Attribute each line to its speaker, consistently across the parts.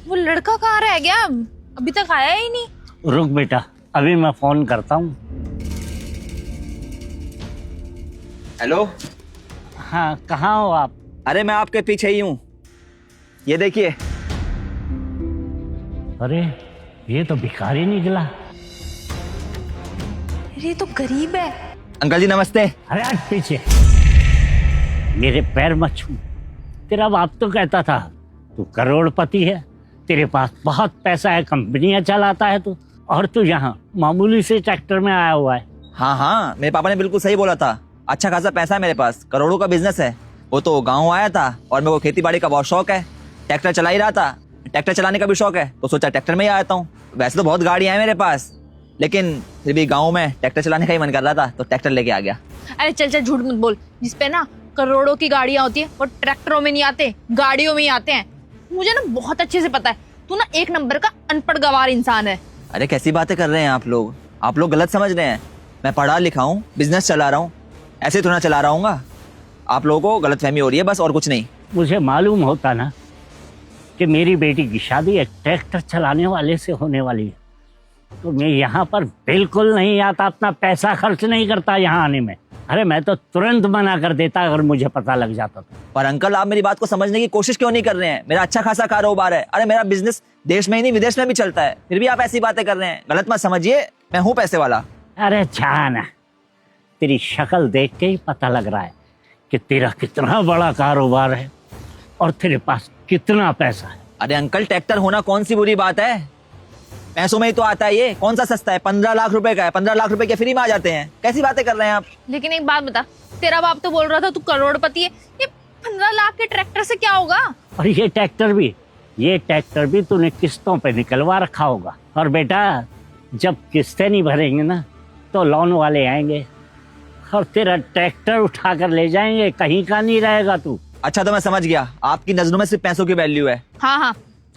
Speaker 1: वो लड़का कहाँ रह गया? अभी तक आया ही नहीं।
Speaker 2: रुक बेटा, अभी मैं फोन करता हूँ।
Speaker 3: हेलो।
Speaker 2: हाँ, कहाँ हो आप?
Speaker 3: अरे मैं आपके पीछे ही हूँ, ये देखिए।
Speaker 2: अरे ये तो भिखारी निकला।
Speaker 1: अरे ये तो गरीब है।
Speaker 3: अंकल जी नमस्ते।
Speaker 2: अरे हट पीछे, मेरे पैर मत छू। तेरा बाप तो कहता था तू करोड़पति है, तेरे पास बहुत पैसा है, कंपनियां चलाता है तू, और तू यहाँ मामूली से ट्रैक्टर में आया हुआ है।
Speaker 3: हाँ, मेरे पापा ने बिल्कुल सही बोला था। अच्छा खासा पैसा है मेरे पास, करोड़ों का बिजनेस है। वो तो गाँव आया था और मेरे को खेती बाड़ी का बहुत शौक है, ट्रैक्टर चला ही रहा था। ट्रैक्टर चलाने का भी शौक है तो सोचा ट्रैक्टर में ही आता हूँ। वैसे तो बहुत गाड़ियां हैं मेरे पास, लेकिन फिर भी गाँव में ट्रैक्टर चलाने का ही मन कर रहा था तो ट्रैक्टर लेके आ गया।
Speaker 1: अरे चल चल, झूठ मत बोल। जिसपे ना करोड़ों की गाड़ियां होती है वो ट्रैक्टरों में नहीं आते, गाड़ियों में ही आते हैं। मुझे ना बहुत अच्छे से पता है, तू ना एक नंबर का अनपढ़ गवार इंसान है।
Speaker 3: अरे कैसी बातें कर रहे हैं आप लोग गलत समझ रहे हैं। मैं पढ़ा लिखा हूँ, बिजनेस चला रहा हूँ, ऐसे थोड़ा चला रहा हूँ। आप लोगों को गलतफहमी हो रही है बस, और कुछ नहीं।
Speaker 2: मुझे मालूम होता ना कि मेरी बेटी की शादी एक ट्रैक्टर चलाने वाले से होने वाली है तो मैं यहाँ पर बिल्कुल नहीं आता, अपना पैसा खर्च नहीं करता यहाँ आने में। अरे मैं तो तुरंत मना कर देता अगर मुझे पता लग जाता तो।
Speaker 3: पर अंकल आप मेरी बात को समझने की कोशिश क्यों नहीं कर रहे हैं? मेरा अच्छा खासा कारोबार है। अरे मेरा बिजनेस देश में ही नहीं विदेश में भी चलता है, फिर भी आप ऐसी बातें कर रहे हैं। गलत मत समझिए, मैं हूँ पैसे वाला।
Speaker 2: अरे जाना, तेरी शक्ल देख के ही पता लग रहा है कि तेरा कितना बड़ा कारोबार है और तेरे पास कितना पैसा है।
Speaker 3: अरे अंकल ट्रैक्टर होना कौन सी बुरी बात है? पैसों में ही तो आता है। ये कौन सा सस्ता है? 15 लाख रुपए का है। 15 लाख रुपए के फ्री में आ जाते हैं। कैसी बातें कर रहे हैं आप?
Speaker 1: लेकिन एक बात बता, तेरा बाप तो बोल रहा था तू करोड़पति है, ये 15 लाख के ट्रैक्टर से क्या होगा?
Speaker 2: और ये ट्रैक्टर भी तूने किस्तों पे निकलवा रखा होगा। और बेटा जब किस्तें नहीं भरेंगे ना तो लोन वाले आएंगे और तेरा ट्रैक्टर उठा कर ले जाएंगे, कहीं का नहीं रहेगा तू।
Speaker 3: अच्छा तो मैं समझ गया, आपकी नजरों में सिर्फ पैसों की वैल्यू है।
Speaker 1: हाँ,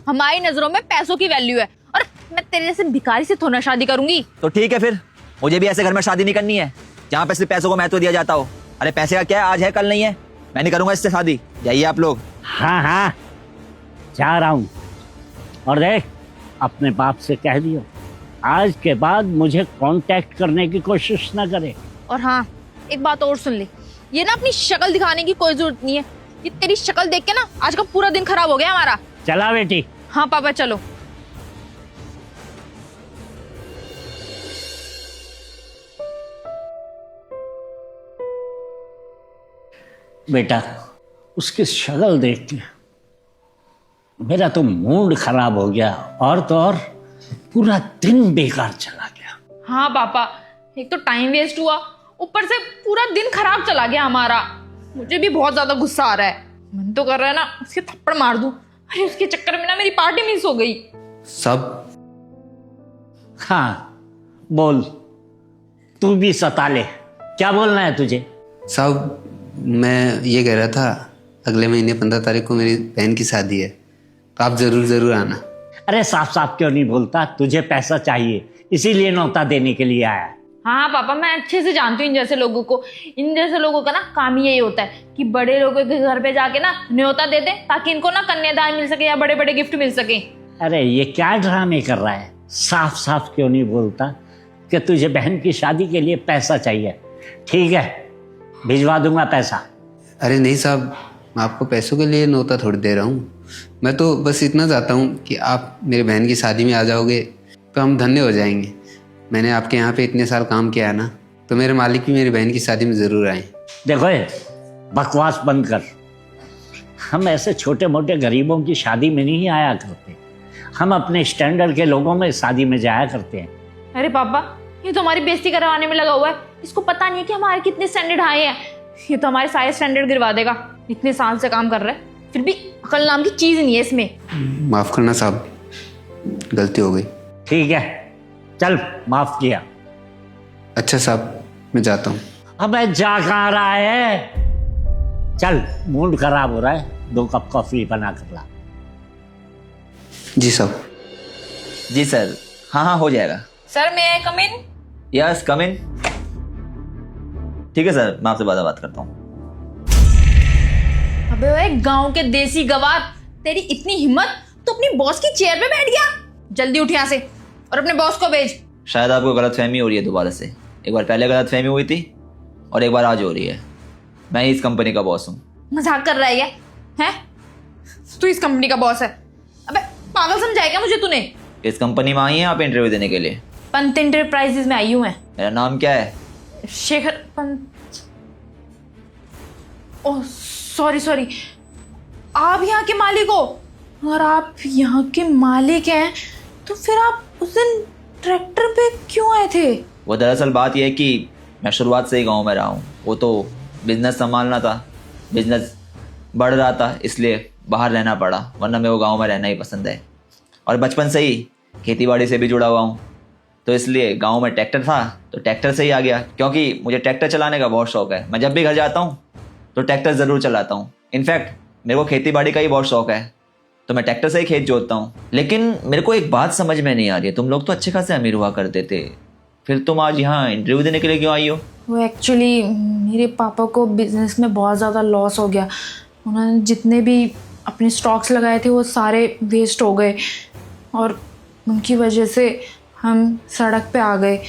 Speaker 1: हमारी नजरों में पैसों की वैल्यू है, और मैं तेरे जैसे भिखारी से थोड़ा शादी करूंगी।
Speaker 3: तो ठीक है, फिर मुझे भी ऐसे घर में शादी नहीं करनी है जहाँ पे सिर्फ पैसों को महत्व दिया जाता हो। अरे पैसे का क्या है, आज है कल नहीं है। मैं नहीं करूंगा इससे शादी, जाइए आप लोग।
Speaker 2: हाँ जा रहा हूँ। और देख, अपने बाप से कह दियो आज के बाद मुझे कांटेक्ट करने की कोशिश ना करे।
Speaker 1: और हाँ, एक बात और सुन ले, ये ना अपनी शक्ल दिखाने की कोई जरूरत नहीं है। ये तेरी शक्ल देख के ना आज का पूरा दिन खराब हो गया हमारा।
Speaker 2: चला बेटी।
Speaker 1: हाँ पापा चलो।
Speaker 2: बेटा उसकी शक्ल देख के मेरा तो मूड खराब हो गया, और तो और पूरा दिन बेकार चला गया।
Speaker 1: हाँ पापा, एक तो टाइम वेस्ट हुआ, ऊपर से पूरा दिन खराब चला गया हमारा। मुझे भी बहुत ज्यादा गुस्सा आ रहा है, मन तो कर रहा है ना उसके थप्पड़ मार दूं। अरे उसके चक्कर में ना मेरी पार्टी मिस हो गई।
Speaker 4: सब
Speaker 2: हाँ बोल, तू भी सता ले, क्या बोलना है तुझे?
Speaker 4: साहब मैं ये कह रहा था, अगले महीने 15 तारीख को मेरी बहन की शादी है, तो आप जरूर आना।
Speaker 2: अरे साफ साफ क्यों नहीं बोलता? तुझे पैसा चाहिए इसीलिए न्योता देने के लिए आया।
Speaker 1: हाँ पापा, मैं अच्छे से जानती हूँ इन जैसे लोगों को। इन जैसे लोगों का ना काम ही यही होता है कि बड़े लोगों के घर पे जाके ना न्योता दे दे ताकि इनको ना कन्यादान मिल सके या बड़े बड़े गिफ्ट मिल सके।
Speaker 2: अरे ये क्या ड्रामे कर रहा है? साफ साफ क्यों नहीं बोलता कि तुझे बहन की शादी के लिए पैसा चाहिए? ठीक है, भिजवा दूंगा पैसा।
Speaker 4: अरे नहीं साहब, मैं आपको पैसों के लिए न्योता थोड़ी दे रहा हूँ। मैं तो बस इतना चाहता हूँ कि आप मेरी बहन की शादी में आ जाओगे तो हम धन्य हो जाएंगे। मैंने आपके यहाँ पे इतने साल काम किया है ना, तो मेरे मालिक भी मेरी बहन की शादी में ज़रूर आए।
Speaker 2: देखो ये बकवास बंद कर। हम ऐसे छोटे मोटे गरीबों की शादी में नहीं आया करते, हम अपने स्टैंडर्ड के लोगों में शादी में जाया करते हैं।
Speaker 1: अरे पापा, ये तो हमारी बेइज्जती करवाने में लगा हुआ है। इसको पता नहीं है कि हमारे कितने स्टैंडर्ड हाई हैं। ये तो हमारे सारे स्टैंडर्ड गिरवा देगा। इतने साल से काम कर रहा है, फिर भी अकल नाम की चीज नहीं है इसमें।
Speaker 4: माफ़ करना साहब, गलती हो गई।
Speaker 2: ठीक है चल, माफ किया।
Speaker 4: अच्छा साहब मैं जाता हूँ।
Speaker 2: अबे जा कहाँ रहा है? चल, मूड खराब हो रहा है, 2 कप कॉफी बना कर ला।
Speaker 4: जी साहब।
Speaker 3: जी सर। हाँ हो जाएगा।
Speaker 1: सर मैं कम इन?
Speaker 3: यस कम इन। ठीक है सर, मैं आपसे बाद में बात करता हूँ।
Speaker 1: अबे ओए गांव के देसी गवार, तेरी इतनी हिम्मत तो अपनी बॉस की चेयर पे बैठ गया। जल्दी उठ यहाँ से और अपने बॉस को भेज।
Speaker 3: शायद आपको गलतफहमी हो रही है दोबारा से। एक बार पहले गलतफहमी हुई थी और एक बार आज हो रही है। मैं ही इस कंपनी का बॉस हूँ।
Speaker 1: मजाक कर रहा है क्या? हैं? तू इस कंपनी का बॉस है? अबे पागल समझाया क्या मुझे तूने?
Speaker 3: इस कंपनी में आई हैं आप इंटरव्यू देने के लिए?
Speaker 1: पंत इंटरप्राइजेज में आई हूँ मैं।
Speaker 3: मेरा नाम क्या है?
Speaker 1: शेखर पंत। ओह सॉरी, आप यहाँ के मालिक हो? और आप यहाँ के मालिक हैं तो फिर आप उस दिन ट्रैक्टर पे क्यों आए थे?
Speaker 3: वो दरअसल बात यह है कि मैं शुरुआत से ही गांव में रहा हूँ। वो तो बिजनेस संभालना था, बिजनेस बढ़ रहा था, इसलिए बाहर रहना पड़ा, वरना मेरे को गांव में रहना ही पसंद है। और बचपन से ही खेतीबाड़ी से भी जुड़ा हुआ हूँ, तो इसलिए गांव में ट्रैक्टर था तो ट्रैक्टर से ही आ गया, क्योंकि मुझे ट्रैक्टर चलाने का बहुत शौक है। मैं जब भी घर जाता हूँ तो ट्रैक्टर ज़रूर चलाता हूँ। इनफैक्ट मेरे को खेतीबाड़ी का ही बहुत शौक है, तो मैं ट्रैक्टर से ही खेत जोतता हूँ। लेकिन मेरे को एक बात समझ में नहीं आ रही है, तुम लोग तो अच्छे खासे अमीर हुआ करते थे, फिर तुम आज यहाँ इंटरव्यू देने के लिए क्यों आई हो?
Speaker 1: वो एक्चुअली मेरे पापा को बिजनेस में बहुत ज़्यादा लॉस हो गया। उन्होंने जितने भी अपने स्टॉक्स लगाए थे वो सारे वेस्ट हो गए और उनकी वजह से हम सड़क पे आ गए।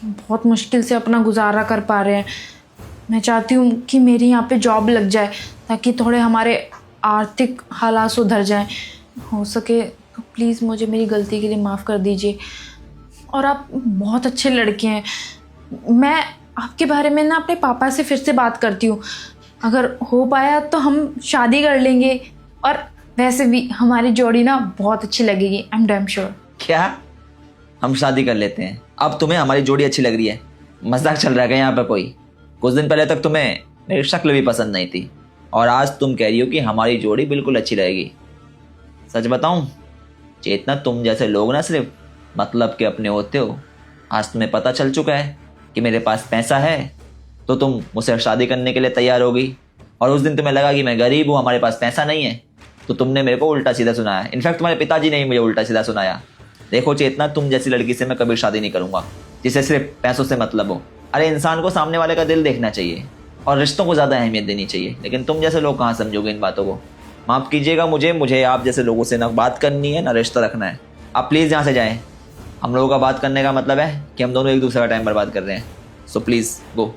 Speaker 1: बहुत मुश्किल से अपना गुजारा कर पा रहे हैं। मैं चाहती हूँ कि मेरी यहाँ पे जॉब लग जाए ताकि थोड़े हमारे आर्थिक हालात सुधर जाएं। हो सके तो प्लीज़ मुझे मेरी गलती के लिए माफ़ कर दीजिए। और आप बहुत अच्छे लड़के हैं। मैं आपके बारे में ना अपने पापा से फिर से बात करती हूँ, अगर हो पाया तो हम शादी कर लेंगे और वैसे भी हमारी जोड़ी ना बहुत अच्छी लगेगी। I am damn sure.
Speaker 3: क्या हम शादी कर लेते हैं? अब तुम्हें हमारी जोड़ी अच्छी लग रही है? मजाक चल रहा है क्या यहाँ पे कोई? कुछ दिन पहले तक तुम्हें मेरी शक्ल भी पसंद नहीं थी और आज तुम कह रही हो कि हमारी जोड़ी बिल्कुल अच्छी रहेगी। सच बताऊं चेतना, तुम जैसे लोग ना सिर्फ मतलब के अपने होते हो। आज तुम्हें पता चल चुका है कि मेरे पास पैसा है तो तुम मुझसे शादी करने के लिए तैयार होगी, और उस दिन तुम्हें लगा कि मैं गरीब हूँ, हमारे पास पैसा नहीं है, तो तुमने मेरे को उल्टा सीधा सुनाया। इनफैक्ट तुम्हारे पिताजी ने ही मुझे उल्टा सीधा सुनाया। देखो चेतना, तुम जैसी लड़की से मैं कभी शादी नहीं करूंगा जिसे सिर्फ पैसों से मतलब हो। अरे इंसान को सामने वाले का दिल देखना चाहिए और रिश्तों को ज़्यादा अहमियत देनी चाहिए, लेकिन तुम जैसे लोग कहाँ समझोगे इन बातों को। माफ़ कीजिएगा मुझे आप जैसे लोगों से ना बात करनी है ना रिश्ता रखना है। आप प्लीज़ यहाँ से जाएँ। हम लोगों का बात करने का मतलब है कि हम दोनों एक दूसरे का टाइम बर्बाद कर रहे हैं। So please go.